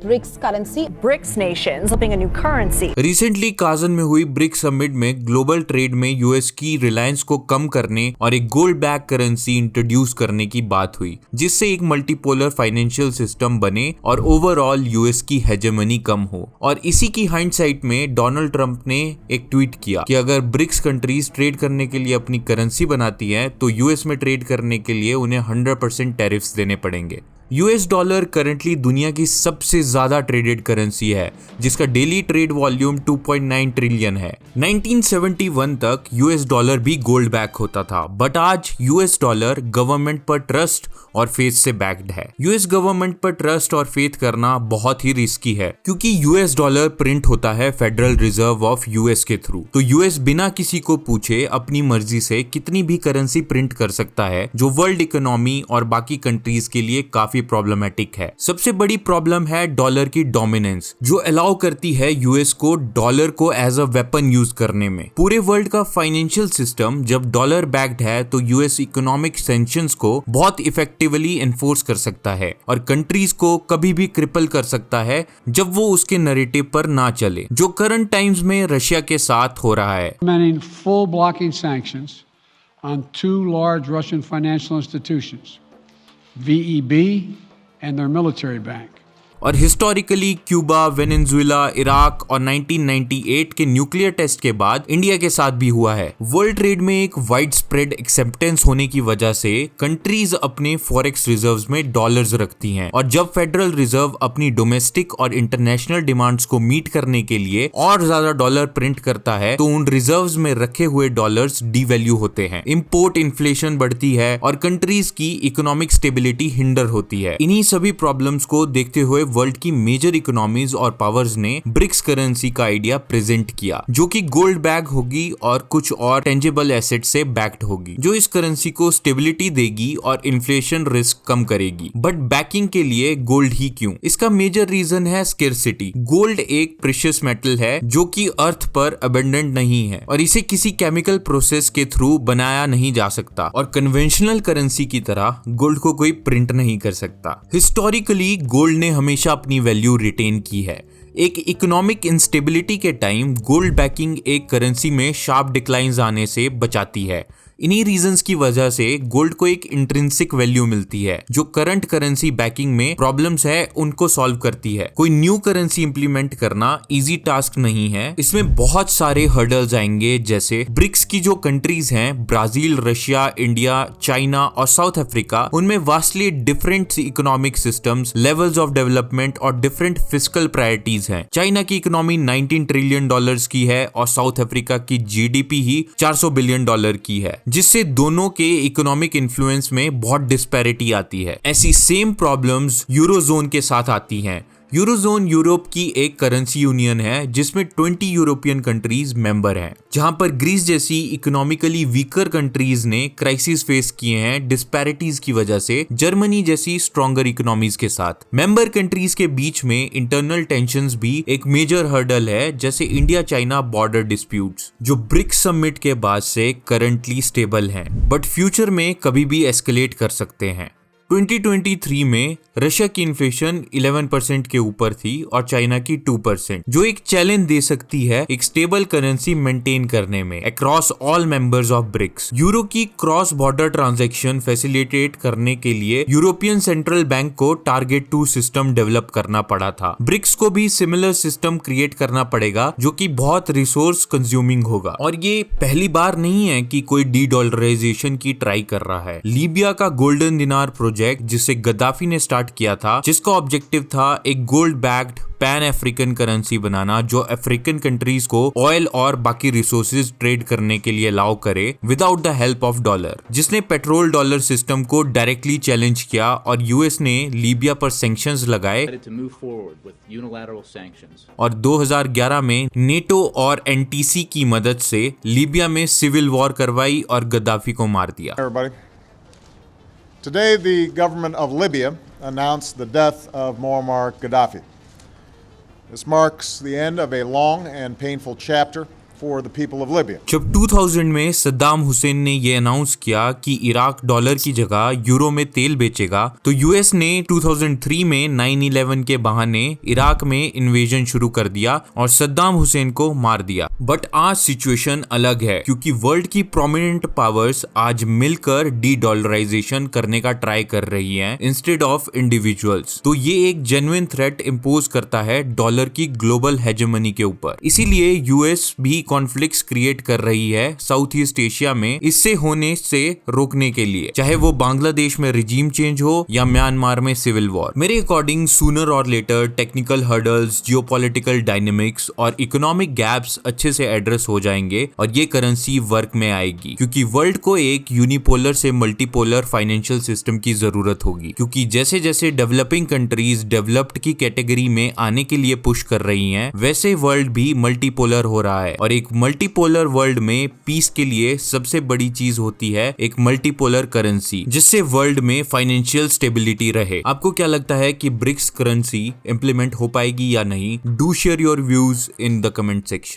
BRICS currency. BRICS nations developing a new currency. Recently Kazan में हुई BRICS summit में global trade में US की रिलायंस को कम करने और एक गोल्ड बैक करेंसी इंट्रोड्यूस करने की बात हुई, जिससे एक मल्टीपोलर फाइनेंशियल सिस्टम बने और ओवरऑल यूएस की हेजेमनी कम हो। और इसी की हाइंडसाइट में डोनाल्ड ट्रंप ने एक ट्वीट किया कि अगर ब्रिक्स कंट्रीज ट्रेड करने के लिए अपनी करेंसी बनाती हैं तो यूएस में ट्रेड करने के लिए उन्हें 100% टैरिफ्स देने पड़ेंगे। यूएस डॉलर करंटली दुनिया की सबसे ज्यादा ट्रेडेड करेंसी है, जिसका डेली ट्रेड वॉल्यूम 2.9 ट्रिलियन है। 1971 तक यूएस डॉलर भी गोल्ड बैक होता था, बट आज यूएस डॉलर गवर्नमेंट पर ट्रस्ट और फेथ से बैक्ड है। यूएस गवर्नमेंट पर ट्रस्ट और फेथ करना बहुत ही रिस्की है, क्योंकि यूएस डॉलर प्रिंट होता है फेडरल रिजर्व ऑफ यूएस के थ्रू। तो यूएस बिना किसी को पूछे अपनी मर्जी से कितनी भी करेंसी प्रिंट कर सकता है, जो वर्ल्ड इकोनॉमी और बाकी कंट्रीज के लिए काफी प्रॉब्लमेटिक है। सबसे बड़ी प्रॉब्लम है डॉलर की डोमिनेंस, जो अलाउ करती है यूएस को डॉलर को एज अ वेपन यूज करने में। पूरे वर्ल्ड का फाइनेंशियल सिस्टम जब डॉलर बैक्ड है तो यूएस इकोनॉमिक सैंक्शंस को बहुत इफेक्टिवली एनफोर्स कर सकता है और कंट्रीज को कभी भी क्रिपल कर सकता है जब वो उसके नैरेटिव पर ना चले, जो करंट टाइम्स में रशिया के साथ हो रहा है। Full blocking sanctions on two large Russian financial institutions, VEB and their military bank. और हिस्टोरिकली क्यूबा, वेनेजुएला, इराक और 1998 के न्यूक्लियर टेस्ट के बाद इंडिया के साथ भी हुआ है। वर्ल्ड ट्रेड में एक वाइड स्प्रेड एक्सेप्टेंस होने की वजह से कंट्रीज अपने फॉरेक्स रिजर्व्स में डॉलर्स रखती हैं, और जब फेडरल रिजर्व अपनी डोमेस्टिक और इंटरनेशनल डिमांड्स को मीट करने के लिए और ज्यादा डॉलर प्रिंट करता है तो उन रिजर्व्स में रखे हुए डॉलर्स डीवैल्यू होते हैं, इंपोर्ट इन्फ्लेशन बढ़ती है और कंट्रीज की इकोनॉमिक स्टेबिलिटी हिंडर होती है। इन्हीं सभी प्रॉब्लम्स को देखते हुए वर्ल्ड की मेजर इकोनॉमीज और पावर्स ने ब्रिक्स करेंसी का आइडिया प्रेजेंट किया, जो कि गोल्ड बैक होगी और कुछ और टेंजिबल एसेट से बैक्ड होगी, जो इस करेंसी को स्टेबिलिटी देगी और इन्फ्लेशन रिस्क कम करेगी। बट बैकिंग के लिए गोल्ड ही क्यों? इसका मेजर रीजन है स्केर्सिटी। गोल्ड एक प्रेशियस मेटल है जो कि अर्थ पर अबंडेंट नहीं है और इसे किसी केमिकल प्रोसेस के थ्रू बनाया नहीं जा सकता, और कन्वेंशनल करेंसी की तरह गोल्ड को कोई प्रिंट नहीं कर सकता। हिस्टोरिकली गोल्ड ने हमेशा अपनी वैल्यू रिटेन की है। एक इकोनॉमिक इंस्टेबिलिटी के टाइम गोल्ड बैकिंग एक करेंसी में शार्प डिक्लाइंस आने से बचाती है। इन्हीं रीजंस की वजह से गोल्ड को एक इंट्रिंसिक वैल्यू मिलती है, जो करंट करेंसी बैकिंग में प्रॉब्लम्स है उनको सॉल्व करती है। कोई न्यू करेंसी इंप्लीमेंट करना इजी टास्क नहीं है, इसमें बहुत सारे हर्डल्स आएंगे। जैसे ब्रिक्स की जो कंट्रीज हैं, ब्राजील, रशिया, इंडिया, चाइना और साउथ अफ्रीका, उनमें vastly different economic systems, levels of development और डिफरेंट फिस्कल प्रायोरिटीज हैं। चाइना की इकोनॉमी 19 ट्रिलियन डॉलर्स की है और साउथ अफ्रीका की जीडीपी ही 400 बिलियन डॉलर की है, जिससे दोनों के इकोनॉमिक इन्फ्लुएंस में बहुत डिस्पैरिटी आती है। ऐसी सेम प्रॉब्लम्स यूरोजोन के साथ आती हैं। यूरोजोन यूरोप की एक करेंसी यूनियन है जिसमें 20 यूरोपियन कंट्रीज मेंबर हैं, जहां पर ग्रीस जैसी इकोनॉमिकली वीकर कंट्रीज ने क्राइसिस फेस किए हैं डिस्पैरिटीज की वजह से, जर्मनी जैसी स्ट्रॉन्गर इकोनॉमीज के साथ। मेंबर कंट्रीज के बीच में इंटरनल टेंशंस भी एक मेजर हर्डल है, जैसे इंडिया चाइना बॉर्डर डिस्प्यूट्स, जो ब्रिक्स समिट के बाद से करंटली स्टेबल हैं, बट फ्यूचर में कभी भी एस्केलेट कर सकते हैं। 2023 में रशिया की इन्फ्लेशन 11% के ऊपर थी और चाइना की 2%, जो एक चैलेंज दे सकती है एक स्टेबल करेंसी मेंटेन करने में across all members of BRICS. Euro की क्रॉस बॉर्डर ट्रांजैक्शन फैसिलिटेट करने के लिए यूरोपियन सेंट्रल बैंक को टारगेट 2 सिस्टम डेवलप करना पड़ा था। ब्रिक्स को भी सिमिलर सिस्टम क्रिएट करना पड़ेगा, जो कि बहुत रिसोर्स कंज्यूमिंग होगा। और ये पहली बार नहीं है कि कोई डी डॉलराइजेशन की ट्राई कर रहा है। लीबिया का गोल्डन दिनार प्रोजेक्ट, जिसे गद्दाफी ने स्टार्ट किया था, जिसका ऑब्जेक्टिव था एक gold backed pan African currency बनाना, जो अफ्रीकन कंट्रीज को ऑयल और बाकी रिसोर्सेज ट्रेड करने के लिए अलाउ करे without the help of dollar, जिसने पेट्रोल डॉलर सिस्टम को डायरेक्टली चैलेंज किया और यूएस ने लीबिया पर सैंक्शंस लगाए और 2011 में नेटो और एनटीसी की मदद से लीबिया में सिविल वॉर करवाई और गद्दाफी को मार दिया। Today, the government of Libya announced the death of Muammar Gaddafi. This marks the end of a long and painful chapter for the people of Libya. जब 2000 में सद्दाम हुसैन ने ये अनाउंस किया कि इराक डॉलर की जगह यूरो में तेल बेचेगा, तो यूएस ने 2003 में 9/11 के बहाने इराक में इन्वेजन शुरू कर दिया और सद्दाम हुसैन को मार दिया। बट आज सिचुएशन अलग है, क्योंकि वर्ल्ड की प्रोमिनेंट पावर्स आज मिलकर डी-डॉलराइजेशन करने का ट्राई कर रही हैं इंस्टेड ऑफ इंडिविजुअल्स। तो ये एक जेन्युइन थ्रेट इंपोज करता है डॉलर की ग्लोबल हेजेमनी के ऊपर। इसीलिए यूएस भी कॉन्फ्लिक्ट्स क्रिएट कर रही है साउथ ईस्ट एशिया में इससे होने से रोकने के लिए, चाहे वो बांग्लादेश में रिजीम चेंज हो या म्यांमार में सिविल वॉर। मेरे अकॉर्डिंग सूनर और later technical hurdles, geopolitical dynamics और इकोनॉमिक गैप्स अच्छे से एड्रेस हो जाएंगे और ये करेंसी वर्क में आएगी, क्योंकि वर्ल्ड को एक यूनिपोलर से मल्टीपोलर फाइनेंशियल सिस्टम की जरूरत होगी। क्योंकि जैसे जैसे डेवलपिंग कंट्रीज डेवलप्ड की कैटेगरी में आने के लिए पुश कर रही हैं, वैसे वर्ल्ड भी मल्टीपोलर हो रहा है और एक मल्टीपोलर वर्ल्ड में पीस के लिए सबसे बड़ी चीज होती है एक मल्टीपोलर करेंसी, जिससे वर्ल्ड में फाइनेंशियल स्टेबिलिटी रहे। आपको क्या लगता है कि ब्रिक्स करेंसी इंप्लीमेंट हो पाएगी या नहीं? Do share your views in the comment section.